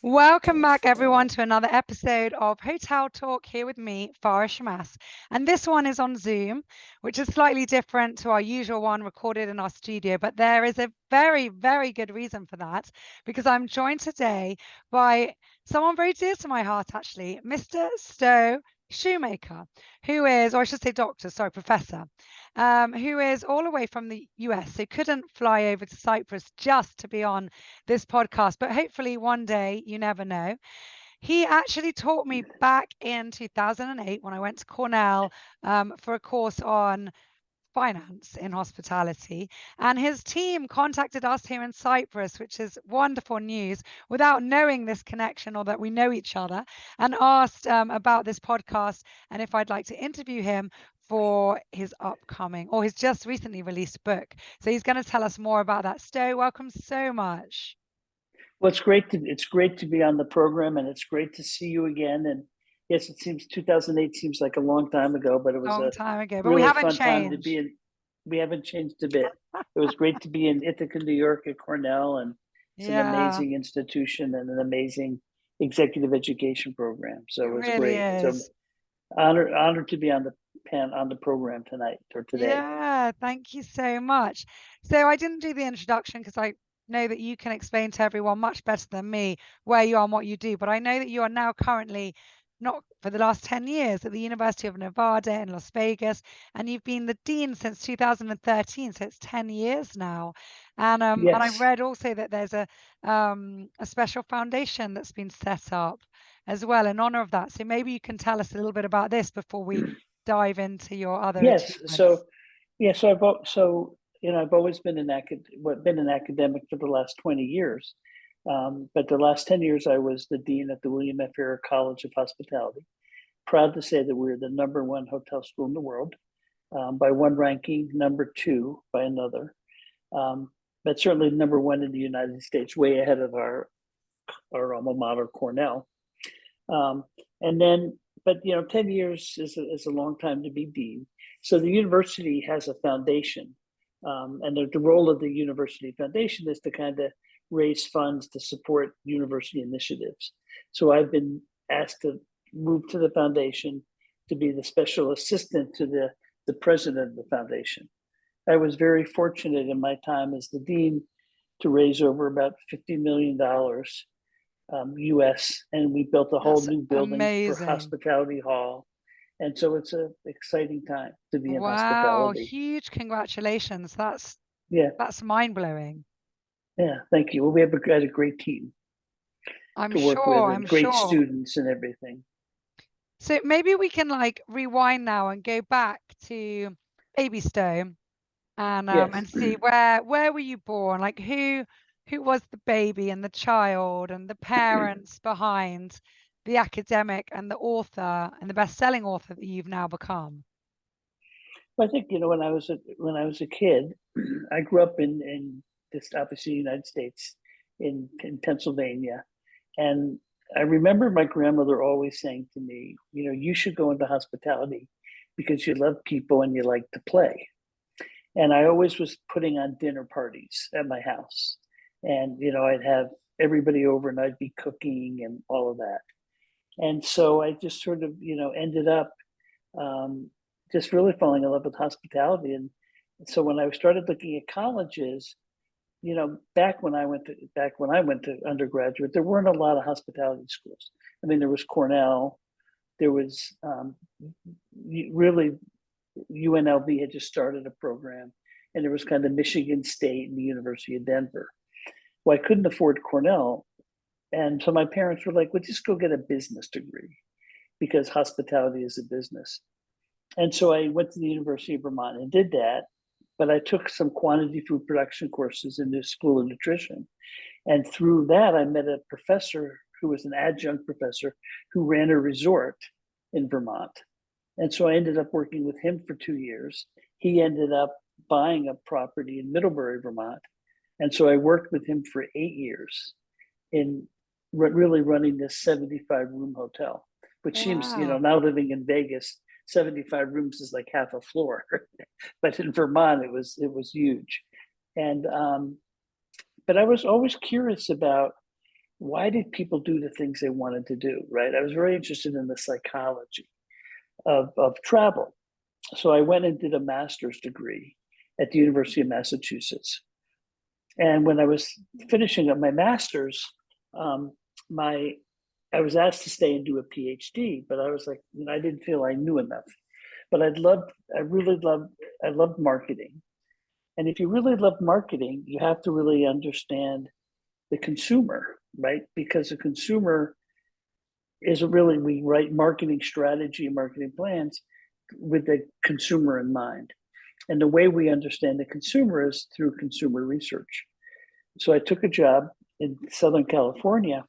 Welcome back, everyone, to another episode of Hotel Talk here with me, Farah Shammas. And this one is on Zoom, which is slightly different to our usual one recorded in our studio. But there is a very, very good reason for that, because I'm joined today by someone very dear to my heart, actually, Mr. Stowe Shoemaker, who is, or I should say professor, who is all the way from the US, so couldn't fly over to Cyprus just to be on this podcast, but hopefully one day, you never know. He actually taught me back in 2008 when I went to Cornell for a course on finance in hospitality, and his team contacted us here in Cyprus, which is wonderful news, without knowing this connection or that we know each other, and asked about this podcast and if I'd like to interview him for his upcoming or his just recently released book. So he's going to tell us more about that. Stowe, welcome so much. Well, it's great to be on the program, and it's great to see you again. And yes, it seems 2008 seems like a long time ago, but it was Long time ago. But really we haven't fun time to changed. be in. We haven't changed a bit. It was great to be in Ithaca, New York at Cornell, and it's an amazing institution and an amazing executive education program. So it was really great. So honored to be on the program tonight or today. Yeah, thank you so much. So I didn't do the introduction because I know that you can explain to everyone much better than me where you are and what you do, but I know that you are now currently, not for the last 10 years, at the University of Nevada in Las Vegas, and you've been the dean since 2013, so it's 10 years now. And and I've read also that there's a special foundation that's been set up as well in honor of that. So maybe you can tell us a little bit about this before we dive into your other achievements. I've always been an academic for the last 20 years. But the last 10 years, I was the dean at the William F. Farrer College of Hospitality. Proud to say that we're the #1 hotel school in the world, by one ranking, #2 by another. But certainly #1 in the United States, way ahead of our alma mater, Cornell. But 10 years is a long time to be dean. So the university has a foundation, and the role of the university foundation is to kind of raise funds to support university initiatives. So I've been asked to move to the foundation to be the special assistant to the president of the foundation. I was very fortunate in my time as the dean to raise over about $50 million US, and we built a whole new building for Hospitality Hall. And so it's an exciting time to be in hospitality. Wow, huge congratulations. That's mind-blowing. Yeah, thank you. Well, we have a great team to work with, and great students and everything. So maybe we can rewind now and go back to baby Stowe and see where were you born? Like who was the baby and the child and the parents behind the academic and the author and the best-selling author that you've now become? Well, I think when I was a kid, I grew up in this obviously United States in Pennsylvania, and I remember my grandmother always saying to me, you should go into hospitality because you love people and you like to play. And I always was putting on dinner parties at my house, and I'd have everybody over and I'd be cooking and all of that. And so I just sort of ended up just really falling in love with hospitality. And so when I started looking at colleges, back when I went to undergraduate, there weren't a lot of hospitality schools. I mean, there was Cornell, there was really UNLV had just started a program, and there was kind of Michigan State and the University of Denver. Well, I couldn't afford Cornell, and so my parents were like, well, just go get a business degree because hospitality is a business. And so I went to the University of Vermont and did that, but I took some quantity food production courses in the School of Nutrition. And through that, I met a professor who was an adjunct professor who ran a resort in Vermont. And so I ended up working with him for 2 years. He ended up buying a property in Middlebury, Vermont. And so I worked with him for 8 years in really running this 75-room hotel, which seems, now living in Vegas, 75 rooms is like half a floor. But in Vermont, it was huge. And but I was always curious about why did people do the things they wanted to do, right? I was very interested in the psychology of travel. So I went and did a master's degree at the University of Massachusetts. And when I was finishing up my master's, um, my I was asked to stay and do a PhD, but I was like, I didn't feel I knew enough. But I loved marketing. And if you really love marketing, you have to really understand the consumer, right? Because the consumer is really, we write marketing strategy and marketing plans with the consumer in mind. And the way we understand the consumer is through consumer research. So I took a job in Southern California,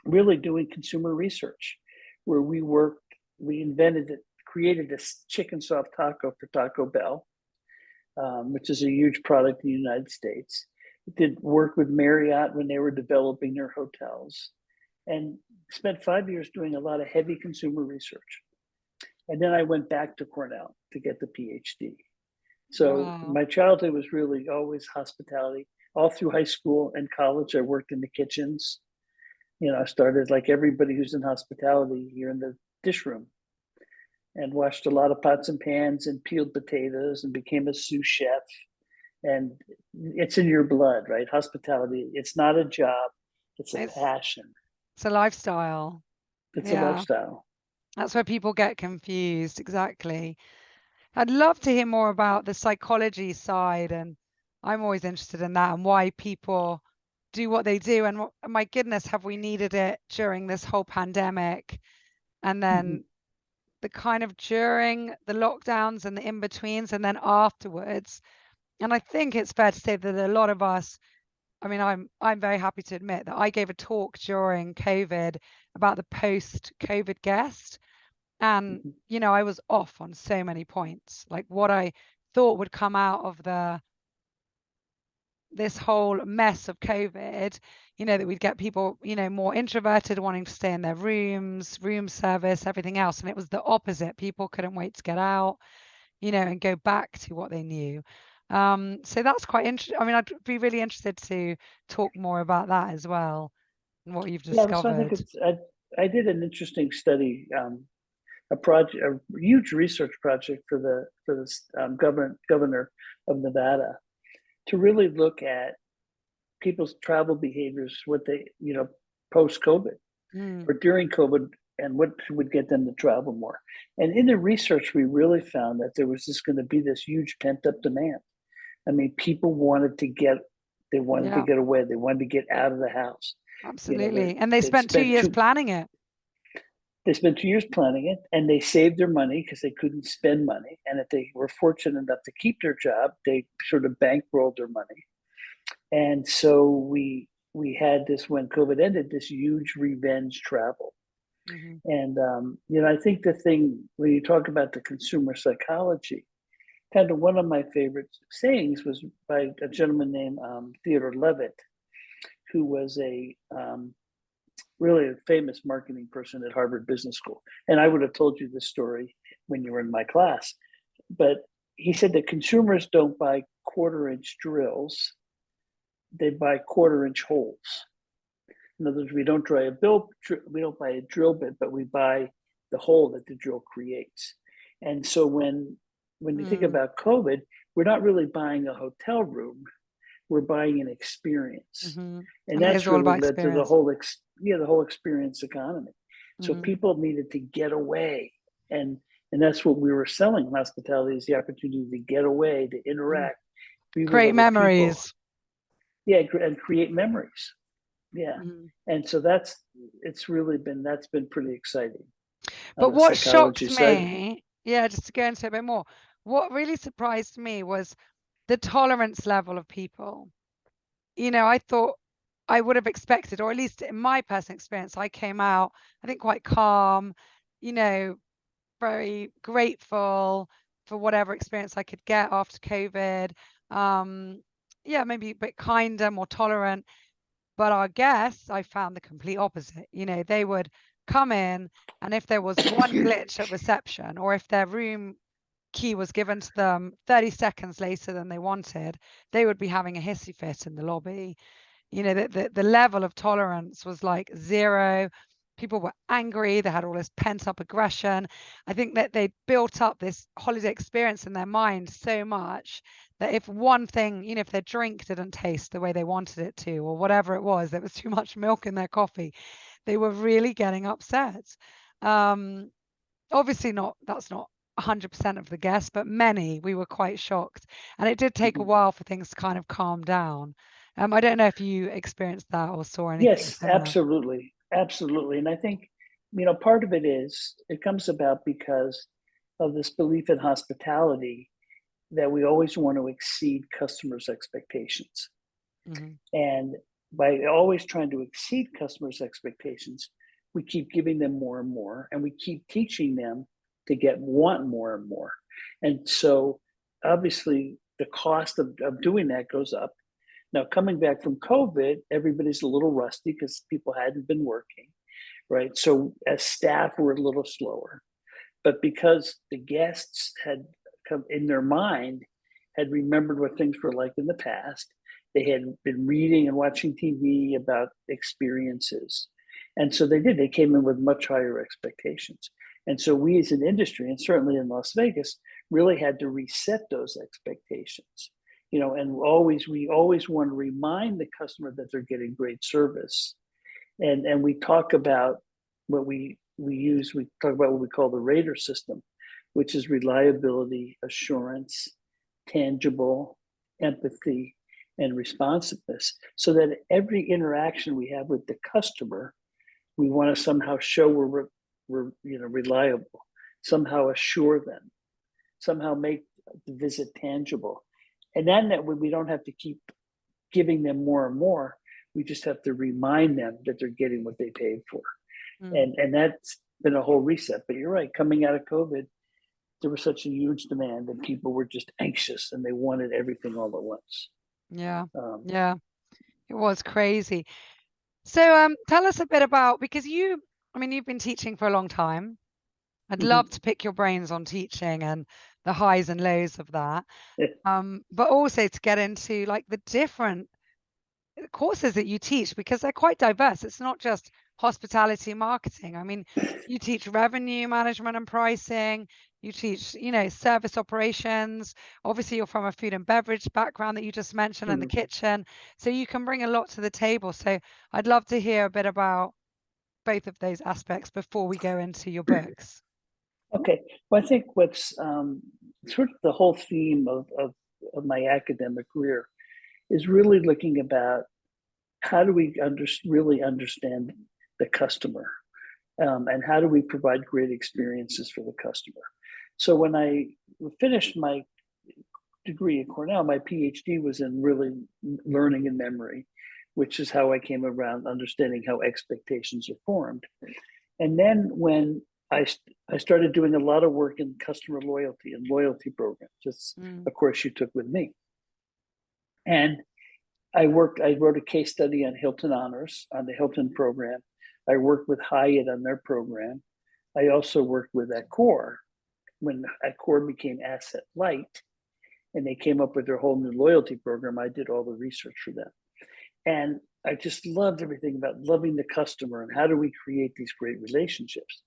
really doing consumer research, where we created this chicken soft taco for Taco Bell, which is a huge product in the United States. Did work with Marriott when they were developing their hotels, and spent 5 years doing a lot of heavy consumer research. And then I went back to Cornell to get the PhD. So Wow. my childhood was really always hospitality. All through high school and college, I worked in the kitchens. I started like everybody who's in hospitality, you're in the dish room, and washed a lot of pots and pans and peeled potatoes and became a sous chef. And it's in your blood, right? Hospitality, it's not a job, it's a It's passion, it's a lifestyle. it's a Yeah. lifestyle. That's where people get confused. Exactly. I'd love to hear more about the psychology side, and I'm always interested in that and why people do what they do. And my goodness, have we needed it during this whole pandemic? And Mm-hmm. then the kind of during the lockdowns and the in-betweens and then afterwards. And I think it's fair to say that a lot of us, I mean, I'm very happy to admit that I gave a talk during COVID about the post-COVID guest. And, Mm-hmm. I was off on so many points. Like what I thought would come out of this whole mess of COVID, that we'd get people, more introverted, wanting to stay in their rooms, room service, everything else. And it was the opposite. People couldn't wait to get out, and go back to what they knew. So that's quite interesting. I mean, I'd be really interested to talk more about that as well and what you've Yeah, so I think discovered. I did an interesting study, a huge research project for the governor of Nevada, to really look at people's travel behaviors, what they, post COVID Mm, or during COVID, and what would get them to travel more. And in the research, we really found that there was just going to be this huge pent up demand. I mean, people they wanted to yeah, get away, they wanted to get out of the house. absolutely. And they They'd spent 2 years planning it. they spent 2 years planning it, and they saved their money because they couldn't spend money. And if they were fortunate enough to keep their job, they sort of bankrolled their money. And so we had this, when COVID ended, this huge revenge travel. Hmm. And I think the thing when you talk about the consumer psychology, kind of one of my favorite sayings was by a gentleman named Theodore Levitt, who was a really a famous marketing person at Harvard Business School. And I would have told you this story when you were in my class. But he said that consumers don't buy quarter-inch drills, they buy quarter-inch holes. In other words, we don't buy a drill bit, but we buy the hole that the drill creates. And so when you think Mm. about COVID, we're not really buying a hotel room, we're buying an experience. Hmm. And And it is that's all really about led to the experience. whole experience economy. So Hmm. people needed to get away. And that's what we were selling in hospitality, is the opportunity to get away, to Hmm. interact, be with Create other people. memories. Yeah, and create memories. Yeah. Hmm. And so that's been pretty exciting on But the what psychology shocked side. me, yeah, just to go into it a bit more, what really surprised me was the tolerance level of people. I thought I would have expected, or at least in my personal experience, I came out, I think, quite calm, you know, very grateful for whatever experience I could get after COVID. Um, yeah, maybe a bit kinder, more tolerant. But our guests, I found the complete opposite. They would come in, and if there was one glitch at reception, or if their room key was given to them 30 seconds later than they wanted, they would be having a hissy fit in the lobby. You know, the level of tolerance was like zero. People were angry. They had all this pent up aggression. I think that they built up this holiday experience in their mind so much that if one thing, you know, if their drink didn't taste the way they wanted it to, or whatever it was, there was too much milk in their coffee, they were really getting upset. Obviously that's not 100% of the guests, but many, we were quite shocked. And it did take a while for things to kind of calm down. I don't know if you experienced that or saw anything Yes, similar. absolutely. Absolutely. And I think, part of it comes about because of this belief in hospitality that we always want to exceed customers' expectations. Mm-hmm. And by always trying to exceed customers' expectations, we keep giving them more and more, and we keep teaching them to want more and more. And so obviously the cost of doing that goes up. Now, coming back from COVID, everybody's a little rusty because people hadn't been working, right? So as staff, we're a little slower. But because the guests had come in their mind, had remembered what things were like in the past, they had been reading and watching TV about experiences. And so they came in with much higher expectations. And so we as an industry, and certainly in Las Vegas, really had to reset those expectations. And we always want to remind the customer that they're getting great service. And we talk about what we talk about what we call the Raider system, which is reliability, assurance, tangible, empathy, and responsiveness, so that every interaction we have with the customer, we want to somehow show we're reliable, somehow assure them, somehow make the visit tangible. And then that way we don't have to keep giving them more and more. We just have to remind them that they're getting what they paid for. And that's been a whole reset. But you're right, coming out of COVID, there was such a huge demand and people were just anxious and they wanted everything all at once. Yeah. Yeah. It was crazy. So tell us a bit about, because you've been teaching for a long time. I'd love to pick your brains on teaching and the highs and lows of that. But also to get into like the different courses that you teach, because they're quite diverse. It's not just hospitality marketing. You teach revenue management and pricing, you teach, service operations. Obviously, you're from a food and beverage background that you just mentioned in the kitchen. So you can bring a lot to the table. So I'd love to hear a bit about both of those aspects before we go into your books. Okay. Well, I think what's sort of the whole theme of my academic career is really looking about how do we really understand the customer, and how do we provide great experiences for the customer. So when I finished my degree at Cornell, my PhD was in really learning and memory, which is how I came around understanding how expectations are formed. And then when I started doing a lot of work in customer loyalty and loyalty programs, just a course you took with me. And I wrote a case study on Hilton Honors, on the Hilton program. I worked with Hyatt on their program. I also worked with Accor when Accor became asset light and they came up with their whole new loyalty program. I did all the research for them. And I just loved everything about loving the customer and how do we create these great relationships.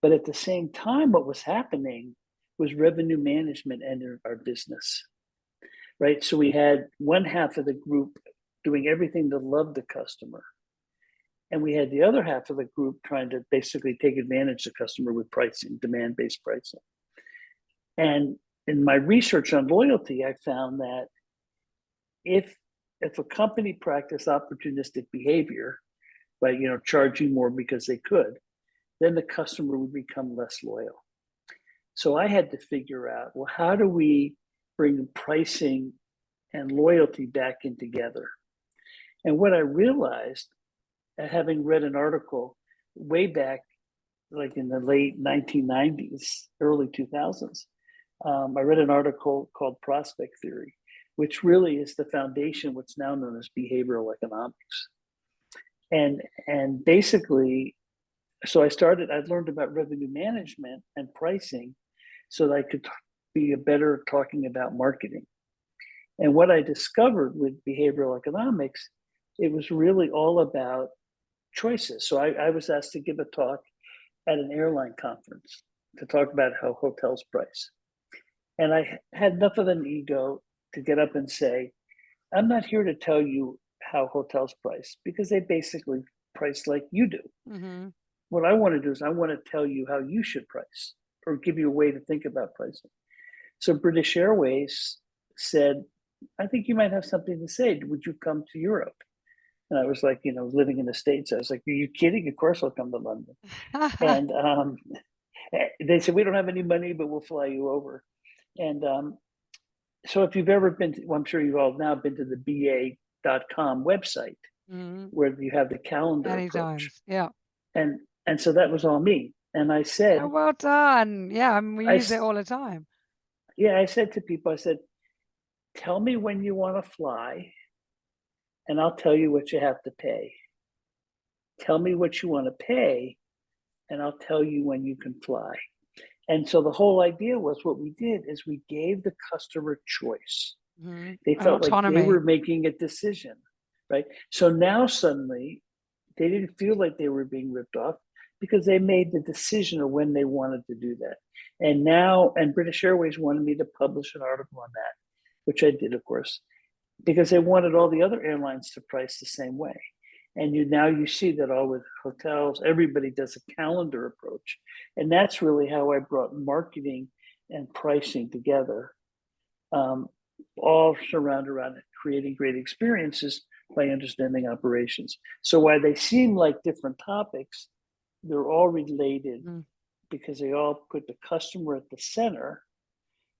But at the same time, what was happening was revenue management entered our business, right? So we had one half of the group doing everything to love the customer. And we had the other half of the group trying to basically take advantage of the customer with pricing, demand-based pricing. And in my research on loyalty, I found that if a company practiced opportunistic behavior, by charging more because they could, then the customer would become less loyal. So I had to figure out, well, how do we bring pricing and loyalty back in together? And what I realized, having read an article way back, like in the late 1990s, early 2000s, I read an article called Prospect Theory, which really is the foundation, what's now known as behavioral economics. And basically, so I learned about revenue management and pricing so that I could be a better talking about marketing. And what I discovered with behavioral economics, it was really all about choices. So I was asked to give a talk at an airline conference to talk about how hotels price. And I had enough of an ego to get up and say, I'm not here to tell you how hotels price, because they basically price like you do. Mm-hmm. What I want to do is I want to tell you how you should price, or give you a way to think about pricing. So British Airways said, I think you might have something to say. Would you come to Europe? And I was like, living in the States, I was like, are you kidding? Of course I'll come to London. And they said, we don't have any money, but we'll fly you over. And so if you've ever been to, well, I'm sure you've all now been to the BA.com website, where you have the calendar Many approach. times, yeah. And so that was all me. And I said, oh, well done. Yeah, I mean, we use it all the time. Yeah, I said to people, I said, tell me when you want to fly, and I'll tell you what you have to pay. Tell me what you want to pay, and I'll tell you when you can fly. And so the whole idea was, what we did is we gave the customer choice. Mm-hmm. They felt Autonomy. like they were making a decision, right? So now suddenly they didn't feel like they were being ripped off, because they made the decision of when they wanted to do that. And British Airways wanted me to publish an article on that, which I did, of course, because they wanted all the other airlines to price the same way. And now you see that all with hotels, everybody does a calendar approach. And that's really how I brought marketing and pricing together, all surrounded around it, creating great experiences by understanding operations. So while they seem like different topics, they're all related, because they all put the customer at the center.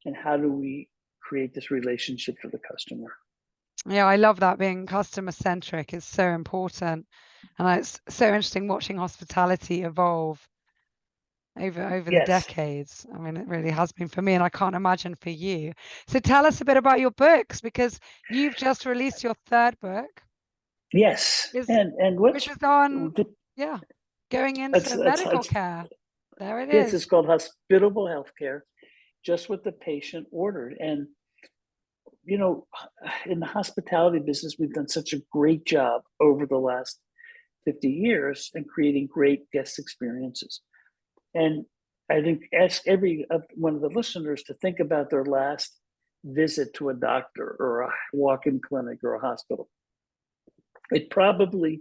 And how do we create this relationship for the customer? Yeah, I love that. Being customer centric is so important. And it's so interesting watching hospitality evolve over the decades. I mean, it really has been for me, and I can't imagine for you. So tell us a bit about your books, because you've just released your third book. Yes. And which is on going into medical care. There it is. It's called Hospitable Healthcare, just what the patient ordered. And in the hospitality business, we've done such a great job over the last 50 years in creating great guest experiences. And I think ask every one of the listeners to think about their last visit to a doctor or a walk-in clinic or a hospital. It probably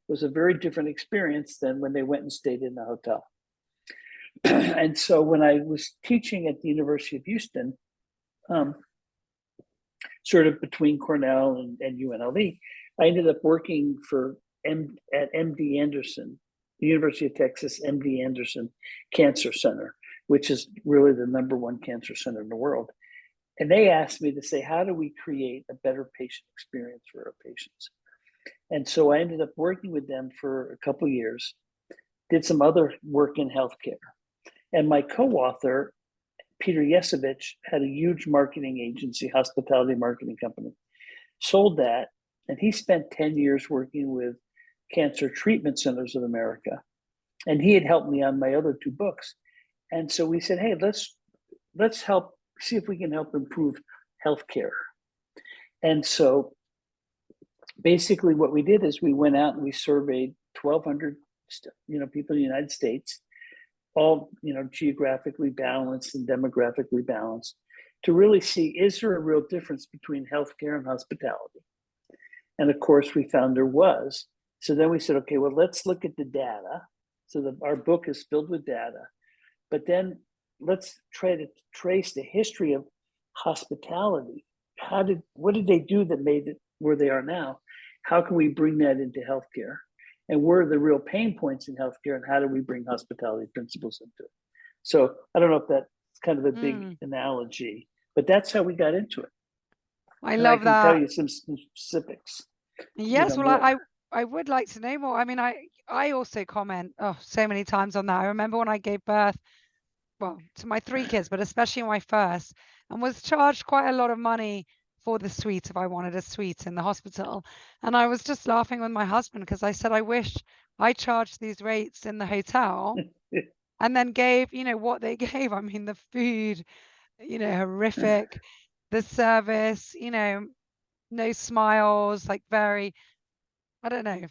was a very different experience than when they went and stayed in the hotel. And so when I was teaching at the University of Houston, sort of between Cornell and UNLV, I ended up working at MD Anderson, the University of Texas MD Anderson Cancer Center, which is really the #1 cancer center in the world. And they asked me to say, how do we create a better patient experience for our patients? And so I ended up working with them for a couple of years, did some other work in healthcare. And my co-author, Peter Yesevich, had a huge marketing agency, hospitality marketing company, sold that. And he spent 10 years working with Cancer Treatment Centers of America. And he had helped me on my other 2 books. And so we said, hey, let's help, see if we can help improve healthcare. And so basically what we did is we went out and we surveyed 1,200 people in the United States, all geographically balanced and demographically balanced, to really see, is there a real difference between healthcare and hospitality? And of course we found there was. So then we said, okay, well, let's look at the data. So our book is filled with data, but then let's try to trace the history of hospitality. What did they do that made it where they are now? How can we bring that into healthcare? And where are the real pain points in healthcare, and how do we bring hospitality principles into it? So I don't know if that's kind of a big analogy, but that's how we got into it. I love that. I can tell you some specifics. Yes, well, I would like to know more. I mean, I also comment so many times on that. I remember when I gave birth, well, to my 3 kids, but especially my first, and was charged quite a lot of money for the suite if I wanted a suite in the hospital. And I was just laughing with my husband because I said, I wish I charged these rates in the hotel and then gave, what they gave. I mean, the food, horrific. The service, no smiles, like very, I don't know.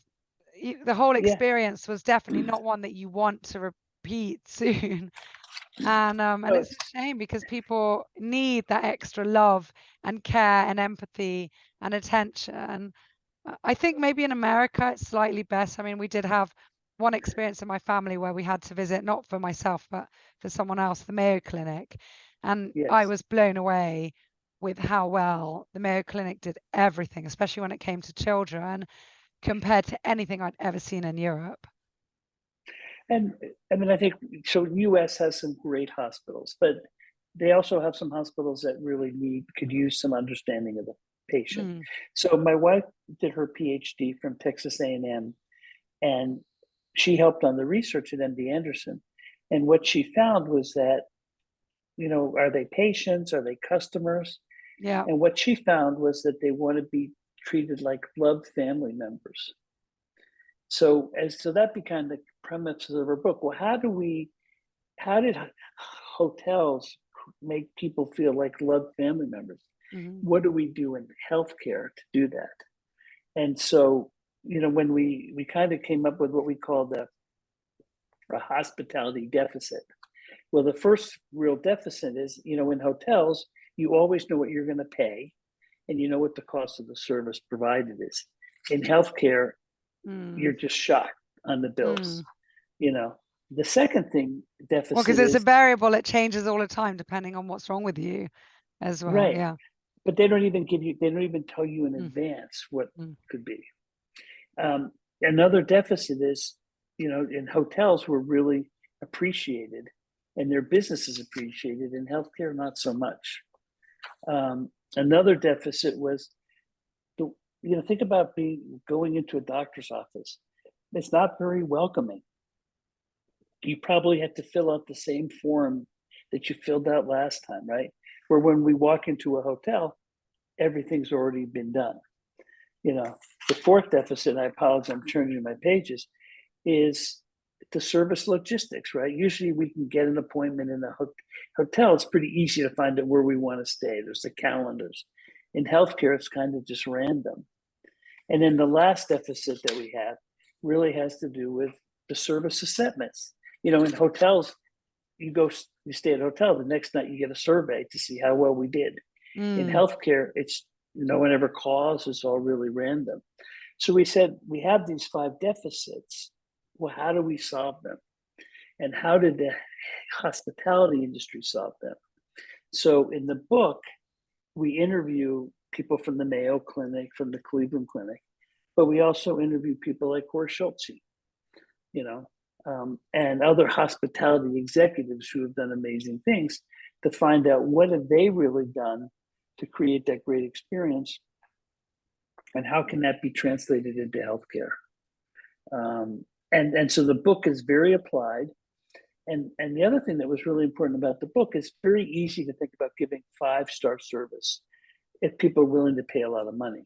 The whole Yeah, experience was definitely not one that you want to repeat soon. And no, it's a shame because people need that extra love and care and empathy and attention. I think maybe in America it's slightly better. I mean, we did have one experience in my family where we had to visit, not for myself, but for someone else, the Mayo Clinic. And I yes. was blown away with how well the Mayo Clinic did everything, especially when it came to children, compared to anything I'd ever seen in Europe. And I mean, I think so. US has some great hospitals, but they also have some hospitals that really could use some understanding of the patient. Mm, So my wife did her PhD from Texas A&M, and she helped on the research at MD Anderson. And what she found was that, are they patients? Are they customers? yeah. And what she found was that they want to be treated like loved family members. So that became the premise of her book. Well, how did hotels make people feel like loved family members? Hmm. What do we do in healthcare to do that? And so, when we kind of came up with what we called a hospitality deficit. Well, the first real deficit is, in hotels, you always know what you're going to pay and you know what the cost of the service provided is. In healthcare, Mm, you're just shocked on the bills. mm. You know, the second thing Well, because deficit it's a is variable, it changes all the time depending on what's wrong with you as well. right, Yeah. but they don't even tell you in Mm, advance what mm, could be. Another deficit is, in hotels we're really appreciated, and their business is appreciated. In healthcare, not so much. Another deficit was the, think about going into a doctor's office. It's not very welcoming. You probably had to fill out the same form that you filled out last time, right? Where when we walk into a hotel, everything's already been done. The fourth deficit, I apologize, I'm turning my pages, is the service logistics, right? Usually we can get an appointment in a hotel. It's pretty easy to find out where we want to stay. There's the calendars. In healthcare, it's kind of just random. And then the last deficit that we have really has to do with the service assessments. In hotels, you stay at a hotel, the next night you get a survey to see how well we did. In mm. healthcare, it's no one ever calls, it's all really random. So we said, we have these 5 deficits. Well, how do we solve them? And how did the hospitality industry solve them? So in the book, we interview people from the Mayo Clinic, from the Cleveland Clinic, but we also interview people like Horst Schulze, and other hospitality executives who have done amazing things to find out what have they really done to create that great experience, and how can that be translated into healthcare. And so the book is very applied. And the other thing that was really important about the book is very easy to think about giving 5-star service if people are willing to pay a lot of money.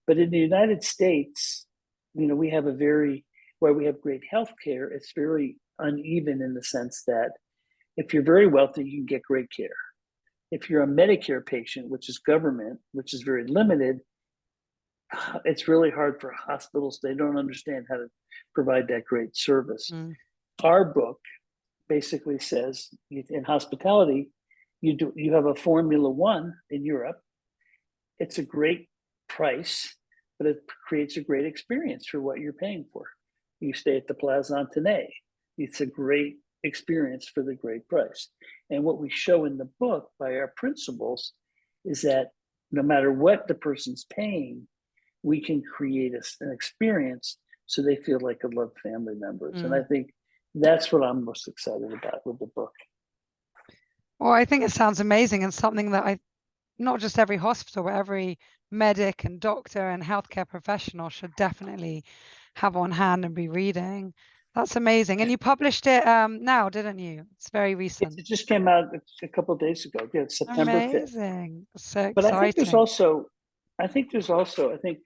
But in the United States, we have where we have great healthcare, it's very uneven in the sense that if you're very wealthy, you can get great care. If you're a Medicare patient, which is government, which is very limited, it's really hard for hospitals. They don't understand how to provide that great service. Mm. Our book basically says in hospitality, you have a Formula One in Europe. It's a great price, but it creates a great experience for what you're paying for. You stay at the Plaza Antennae. It's a great experience for the great price. And what we show in the book by our principles is that no matter what the person's paying, we can create an experience so they feel like a loved family members. And I Mm. think that's what I'm most excited about with the book. Well, I think it sounds amazing and something that not just every hospital, but every medic and doctor and healthcare professional should definitely have on hand and be reading. That's amazing. And you published it now, didn't you? It's very recent. It just came out a couple of days ago. Yeah, it's September 5th. Amazing. So But I think exciting. I think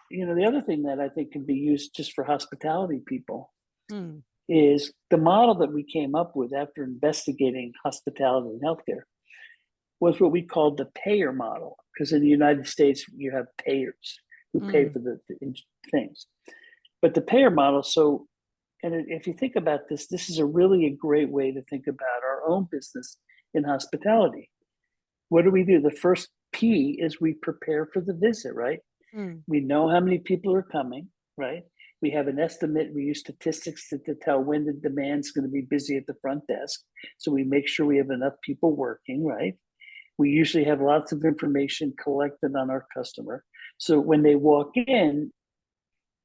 the other thing that I think can be used just for hospitality people Mm. is the model that we came up with after investigating hospitality and healthcare was what we called the payer model, because in the United States, you have payers who pay for the things. But the payer model, so, and if you think about this, this is really a great way to think about our own business in hospitality. What do? The first P is we prepare for the visit, right? We know how many people are coming, right? We have an estimate. We use statistics to tell when the demand's going to be busy at the front desk. So we make sure we have enough people working, right? We usually have lots of information collected on our customer. So when they walk in,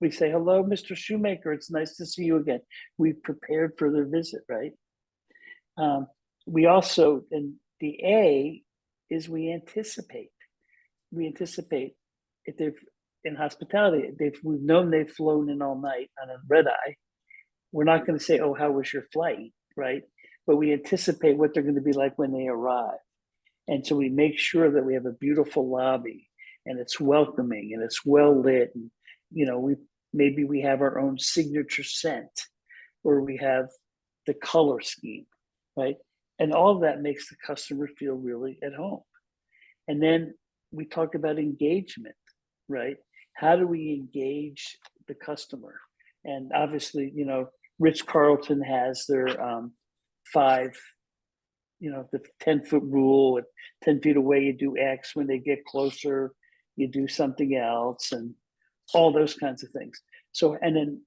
we say, hello, Mr. Shoemaker, it's nice to see you again. We've prepared for their visit, right? We also, and the A is we anticipate. We anticipate if they've, in hospitality, we've known they've flown in all night on a red eye. We're not going to say, oh, how was your flight, right? But we anticipate what they're going to be like when they arrive. And so we make sure that we have a beautiful lobby and it's welcoming and it's well lit. And, maybe we have our own signature scent, or we have the color scheme, right? And all of that makes the customer feel really at home. And then we talk about engagement, right? How do we engage the customer? And obviously, Ritz-Carlton has their the 10-foot rule. At 10 feet away, you do X. When they get closer, you do something else, and all those kinds of things. So, and then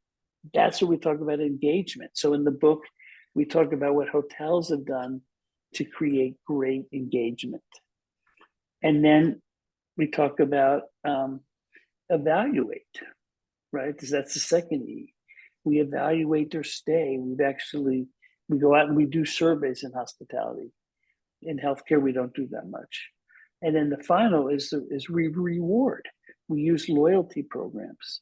that's what we talk about engagement. So in the book, we talk about what hotels have done to create great engagement. And then we talk about evaluate, right? Because that's the second E. We evaluate their stay. We go out and we do surveys in hospitality. In healthcare, we don't do that much. And then the final is we reward. We use loyalty programs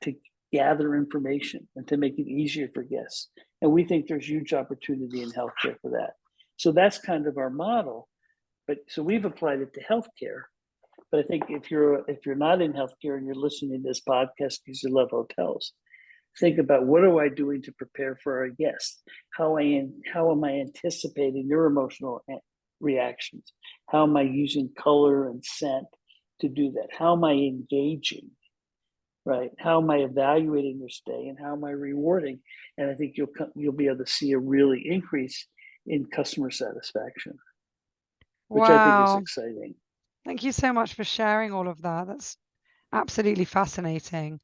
to gather information and to make it easier for guests. And we think there's huge opportunity in healthcare for that. So that's kind of our model. But so we've applied it to healthcare. But I think if you're not in healthcare and you're listening to this podcast because you love hotels, think about, what am I doing to prepare for our guests? How am I anticipating their emotional reactions? How am I using color and scent to do that? How am I engaging, right? How am I evaluating their stay, and how am I rewarding? And I think you'll be able to see a really increase in customer satisfaction, which I think is exciting. Thank you so much for sharing all of that. That's absolutely fascinating.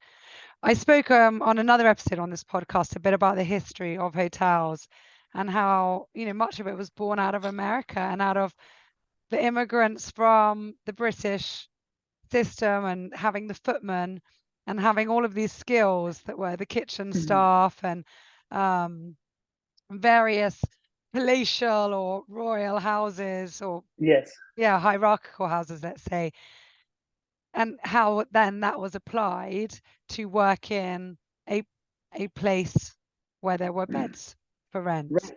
I spoke on another episode on this podcast a bit about the history of hotels and how, much of it was born out of America and out of the immigrants from the British system, and having the footmen and having all of these skills that were the kitchen staff and various palatial or royal houses, or hierarchical houses, let's say, and how then that was applied to work in a place where there were beds for rent. Right.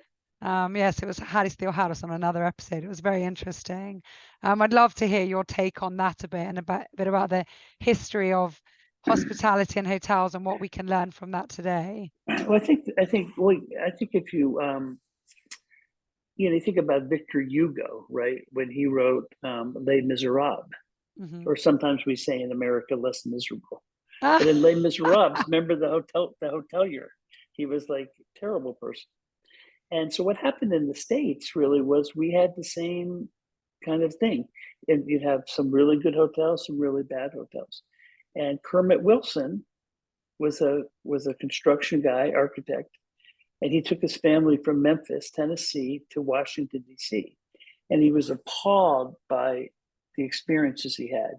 Yes, it was How to Steal House on another episode. It was very interesting. I'd love to hear your take on that a bit, and a bit about the history of hospitality and hotels and what we can learn from that today. Well, I think if you you think about Victor Hugo, right? When he wrote Les Miserables, or sometimes we say in America, Les Miserable. But in Les Miserables, remember the hotelier? He was like a terrible person. And so what happened in the States really was we had the same kind of thing. And you'd have some really good hotels, some really bad hotels. And Kermit Wilson was a construction guy, architect, and he took his family from Memphis, Tennessee, to Washington, D.C. And he was appalled by the experiences he had.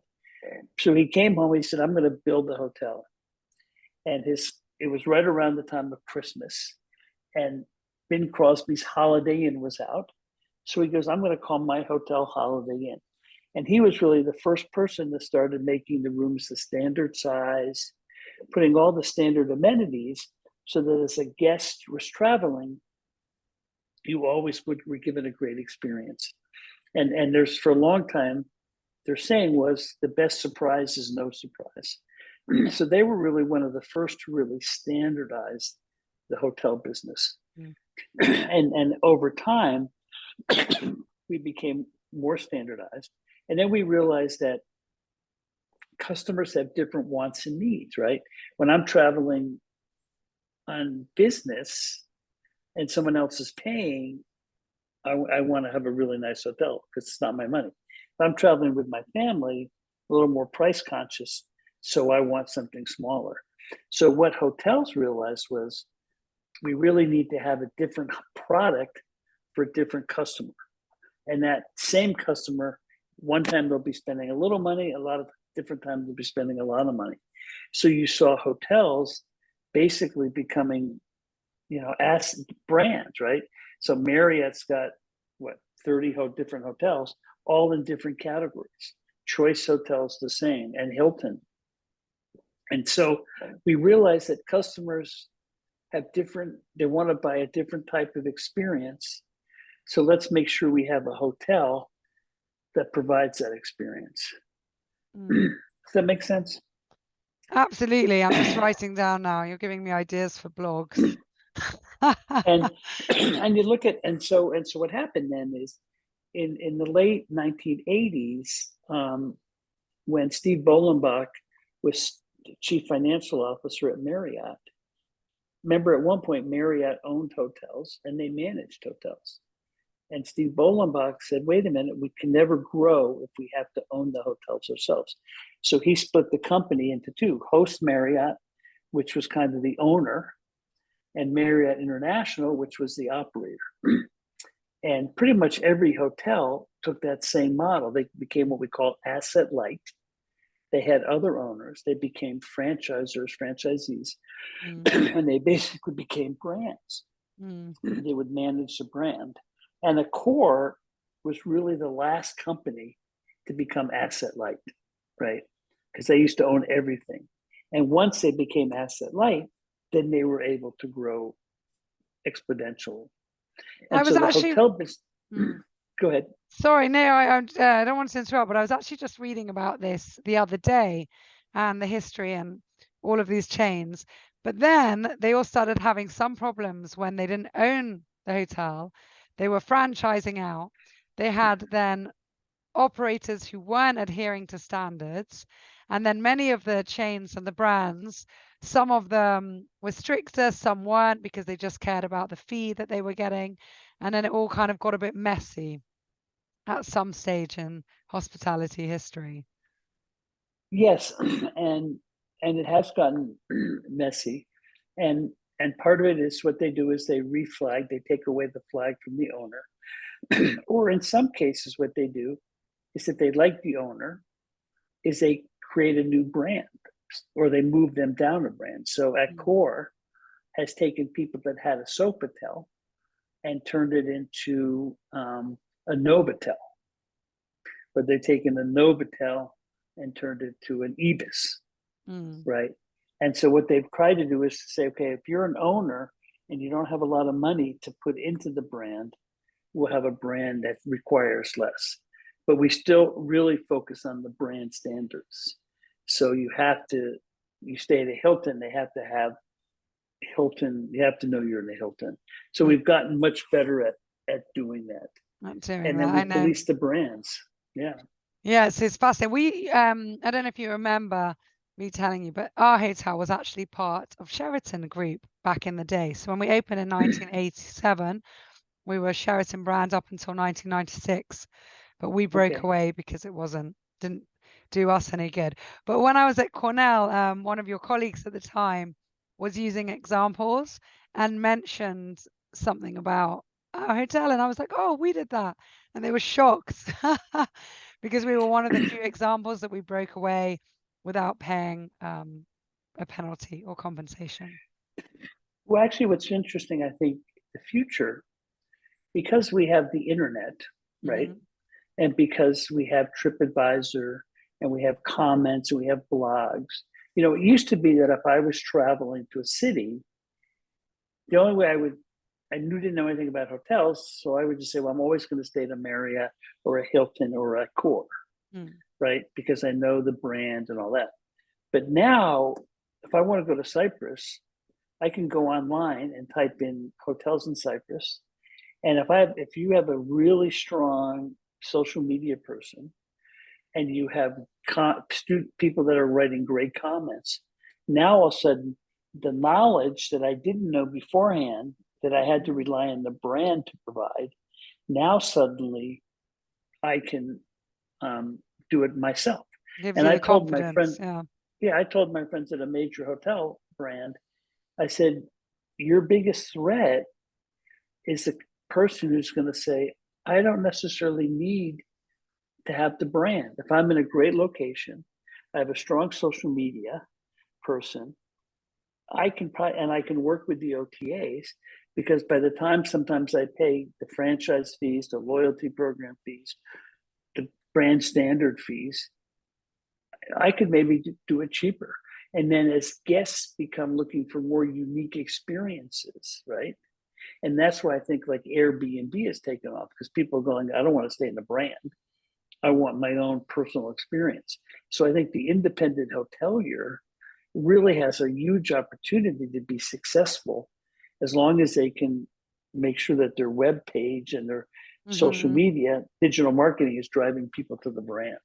So he came home, he said, I'm going to build a hotel. And it was right around the time of Christmas. And Bing Crosby's Holiday Inn was out. So he goes, I'm going to call my hotel Holiday Inn. And he was really the first person that started making the rooms the standard size, putting all the standard amenities, so that as a guest was traveling, you always were given a great experience. And there's, for a long time, their saying was, the best surprise is no surprise. So they were really one of the first to really standardize the hotel business. And over time, we became more standardized. And then we realized that customers have different wants and needs, right? When I'm traveling on business and someone else is paying, I want to have a really nice hotel because it's not my money. If I'm traveling with my family, a little more price conscious, so I want something smaller. So what hotels realized was we really need to have a different product for a different customer. And that same customer, one time they'll be spending a little money, a lot of different times they'll be spending a lot of money. So you saw hotels basically becoming, as brands, right? So Marriott's got 30 different hotels, all in different categories. Choice Hotels the same, and Hilton. And so we realized that customers have they want to buy a different type of experience. So let's make sure we have a hotel that provides that experience. Does that make sense? Absolutely. I'm just writing down now. You're giving me ideas for blogs. and you look at, and so what happened then is in the late 1980s, when Steve Bolenbach was chief financial officer at Marriott. Remember, at one point, Marriott owned hotels and they managed hotels. And Steve Bolenbach said, wait a minute, we can never grow if we have to own the hotels ourselves. So he split the company into two: Host Marriott, which was kind of the owner, and Marriott International, which was the operator. And pretty much every hotel took that same model. They became what we call asset light. They had other owners. They became franchisors, franchisees, and they basically became brands. They would manage the brand. And Accor was really the last company to become asset light, right? Because they used to own everything. And once they became asset light, then they were able to grow exponentially. And I was so actually, the hotel business, go ahead. Sorry, no, I don't want to interrupt, but I was actually just reading about this the other day and the history and all of these chains. But then they all started having some problems when they didn't own the hotel. They were franchising out. They had then operators who weren't adhering to standards. And then many of the chains and the brands, some of them were stricter, some weren't, because they just cared about the fee that they were getting. And then it all kind of got a bit messy at some stage in hospitality history. Yes, and it has gotten messy, and part of it is what they do is they reflag, they take away the flag from the owner, or in some cases what they do is that they like the owner, is they create a new brand, or they move them down a brand. So Accor has taken people that had a Sofitel and turned it into a Novotel, but they've taken a Novotel and turned it to an Ibis, right? And so what they've tried to do is to say, okay, if you're an owner and you don't have a lot of money to put into the brand, we'll have a brand that requires less. But we still really focus on the brand standards. So you stay at a Hilton, they have to have Hilton, you have to know you're in the Hilton. So we've gotten much better at doing that. And then we police the brands. Yeah. Yeah, it's fascinating. I don't know if you remember me telling you, but our hotel was actually part of Sheraton Group back in the day. So when we opened in 1987, we were Sheraton brand up until 1996, but we broke away because it didn't do us any good. But when I was at Cornell, one of your colleagues at the time was using examples and mentioned something about our hotel, and I was like, oh, we did that. And they were shocked because we were one of the few examples that we broke away without paying a penalty or compensation. Well, actually, what's interesting, I think, the future, because we have the internet, right? And because we have TripAdvisor and we have comments and we have blogs, it used to be that if I was traveling to a city, the only way I didn't know anything about hotels, so I would just say, well, I'm always going to stay at a Marriott or a Hilton or a Accor, right? Because I know the brand and all that. But now, if I want to go to Cyprus, I can go online and type in hotels in Cyprus. And if you have a really strong social media person, and you have people that are writing great comments. Now all of a sudden, the knowledge that I didn't know beforehand that I had to rely on the brand to provide, now suddenly I can do it myself. Gives And you I the told my confidence. friend, Yeah. I told my friends at a major hotel brand, I said, your biggest threat is the person who's going to say, I don't necessarily need to have the brand. If I'm in a great location, I have a strong social media person, I can work with the OTAs, because by the time sometimes I pay the franchise fees, the loyalty program fees, the brand standard fees, I could maybe do it cheaper. And then as guests become looking for more unique experiences, right? And that's why I think like Airbnb has taken off, because people are going, I don't want to stay in the brand. I want my own personal experience. So I think the independent hotelier really has a huge opportunity to be successful, as long as they can make sure that their web page and their social media, digital marketing is driving people to the brand.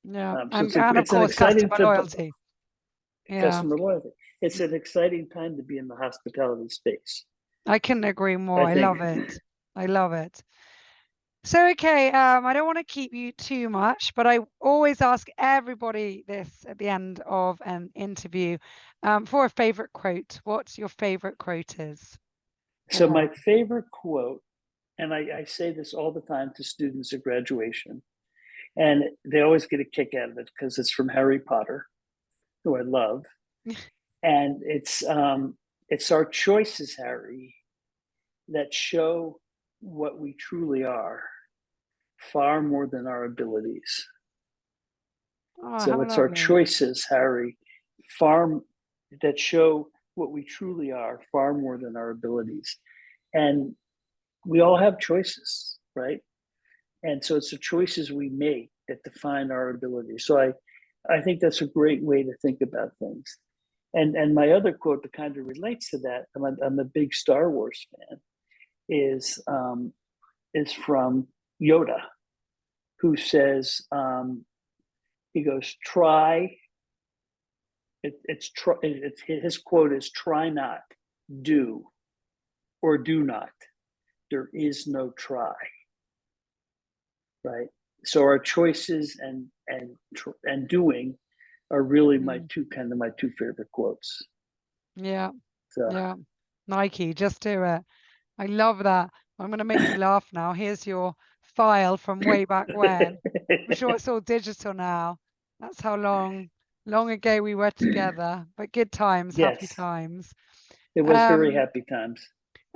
Yeah. So And of it's an course, exciting customer loyalty. Yeah. customer loyalty. It's an exciting time to be in the hospitality space. I couldn't agree more. I think. love it. I love it. So, okay, I don't want to keep you too much, but I always ask everybody this at the end of an interview for a favorite quote. What's your favorite quote is? So my favorite quote, and I say this all the time to students at graduation, and they always get a kick out of it because it's from Harry Potter, who I love. And it's our choices, Harry, that show what we truly are, far more than our abilities. Oh, So it's our choices, Harry, that show what we truly are, far more than our abilities. And we all have choices, right? And so it's the choices we make that define our abilities. So I think that's a great way to think about things. And my other quote that kind of relates to that, I'm a big Star Wars fan, is from Yoda, who says, he goes, try. His quote is, try not, do, or do not. There is no try, right? So our choices and doing are really my two favorite quotes. Yeah. So. Yeah. Nike, just do it. I love that. I'm going to make you laugh now. Here's your file from way back when. I'm sure it's all digital now. That's how long ago we were together. But good times, happy times. It was very happy times.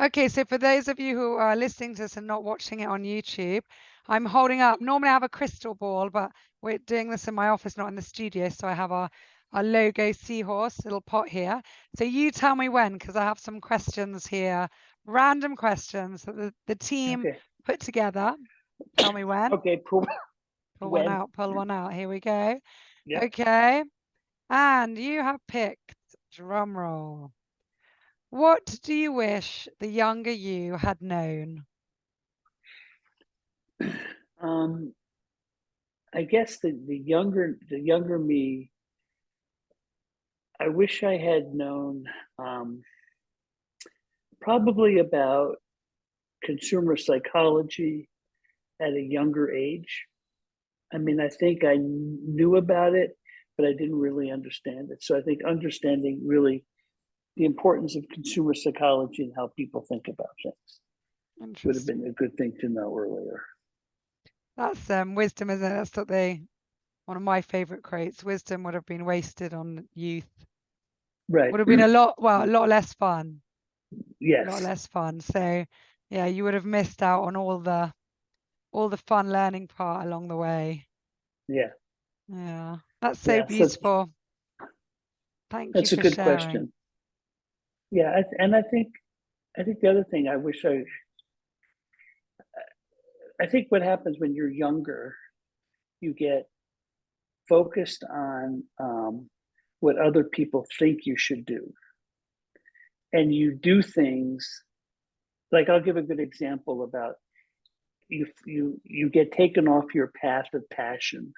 Okay, so for those of you who are listening to this and not watching it on YouTube, I'm holding up. Normally I have a crystal ball, but we're doing this in my office, not in the studio. So I have our logo seahorse little pot here. So you tell me when, because I have some questions here, random questions that the team put together. Tell me when. Okay, pull one out. Pull one out. Here we go. Yep. Okay. And you have picked, drum roll. What do you wish the younger you had known? I guess the younger me, I wish I had known probably about consumer psychology at a younger age. I mean, I think I knew about it, but I didn't really understand it. So I think understanding really the importance of consumer psychology and how people think about things would have been a good thing to know earlier. That's wisdom, isn't it? That's one of my favorite quotes. Wisdom would have been wasted on youth. Right. Would have been a lot less fun. Yes. A lot less fun. So yeah, you would have missed out on all the fun learning part along the way. Yeah. Yeah. That's so beautiful. Thank you for sharing. That's a good question. Yeah, and I think the other thing I think what happens when you're younger, you get focused on what other people think you should do. And you do things, like I'll give a good example about, you get taken off your path of passion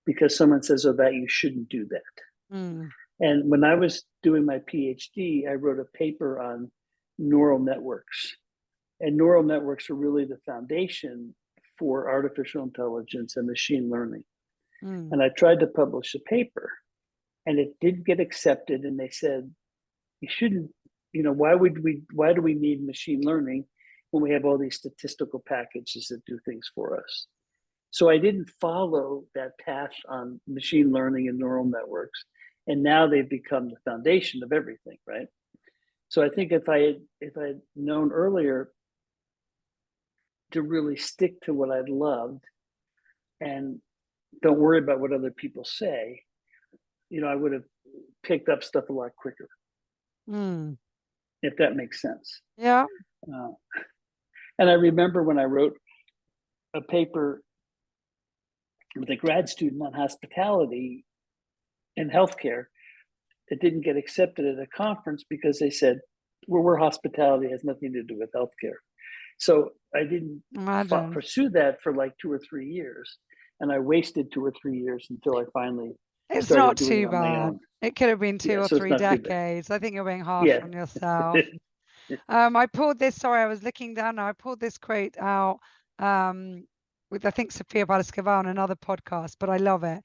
because someone says, oh, that you shouldn't do that. Mm. And when I was doing my PhD, I wrote a paper on neural networks. And neural networks are really the foundation for artificial intelligence and machine learning. Mm. And I tried to publish a paper, and it didn't get accepted. And they said, you shouldn't, why do we need machine learning when we have all these statistical packages that do things for us? So I didn't follow that path on machine learning and neural networks. And now they've become the foundation of everything, right? So I think if I had known earlier to really stick to what I'd loved and don't worry about what other people say, I would have picked up stuff a lot quicker. Mm. If that makes sense. Yeah. And I remember when I wrote a paper with a grad student on hospitality and healthcare, it didn't get accepted at a conference because they said, well, we're hospitality, has nothing to do with healthcare. So I didn't pursue that for like 2 or 3 years. And I wasted 2 or 3 years until I finally It's started not doing too it on my bad. own. It could have been 2 or so 3 decades. I think you're being harsh Yeah. on yourself. I pulled this, sorry, I was looking down now. I pulled this quote out with, I think, Sophia Balaskava on another podcast, but I love it.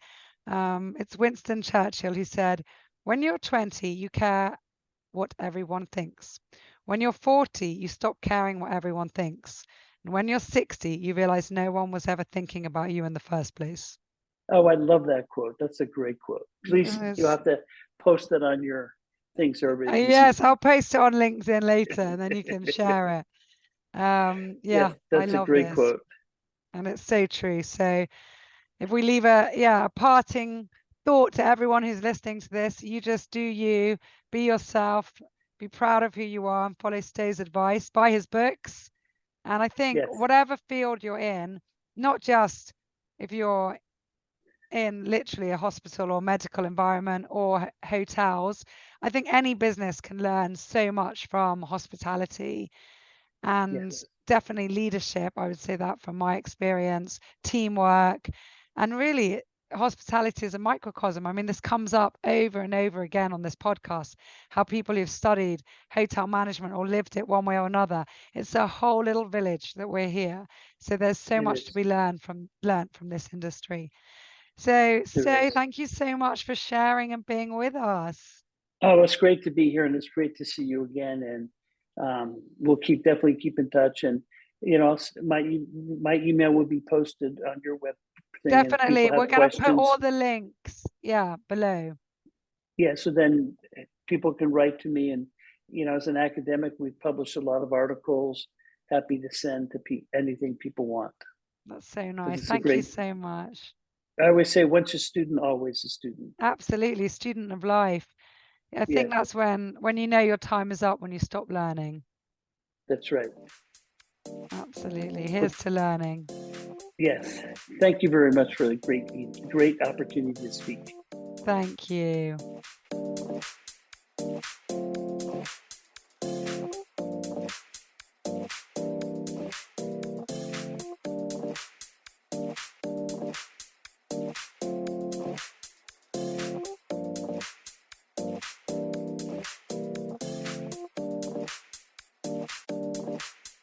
It's Winston Churchill who said, when you're 20, you care what everyone thinks. When you're 40, you stop caring what everyone thinks. And when you're 60, you realize no one was ever thinking about you in the first place. Oh, I love that quote. That's a great quote. Please, you'll have to post that on your thing so everybody can yes, see. I'll post it on LinkedIn later and then you can share it. Yes, that's I love a great this. quote. And it's so true. So if we leave a parting thought to everyone who's listening to this, you just do you, be yourself, be proud of who you are, and follow Stowe's advice, buy his books. And I think whatever field you're in, not just if you're in literally a hospital or medical environment or hotels, I think any business can learn so much from hospitality and definitely leadership. I would say that from my experience, teamwork, and really hospitality is a microcosm. I mean, this comes up over and over again on this podcast, how people who've studied hotel management or lived it one way or another, it's a whole little village that we're here. So there's so much to be learned from this industry. So thank you so much for sharing and being with us. Oh, it's great to be here, and it's great to see you again. And we'll definitely keep in touch. And my email will be posted on your web thing. Definitely, we're going to put all the links, below. Yeah, so then people can write to me, and as an academic, we've published a lot of articles. Happy to send to anything people want. That's so nice. Thank you so much. I always say, once a student, always a student. Absolutely, student of life. I think that's when you know your time is up, when you stop learning. That's right. Absolutely. Here's to learning. Yes. Thank you very much for the great opportunity to speak. Thank you.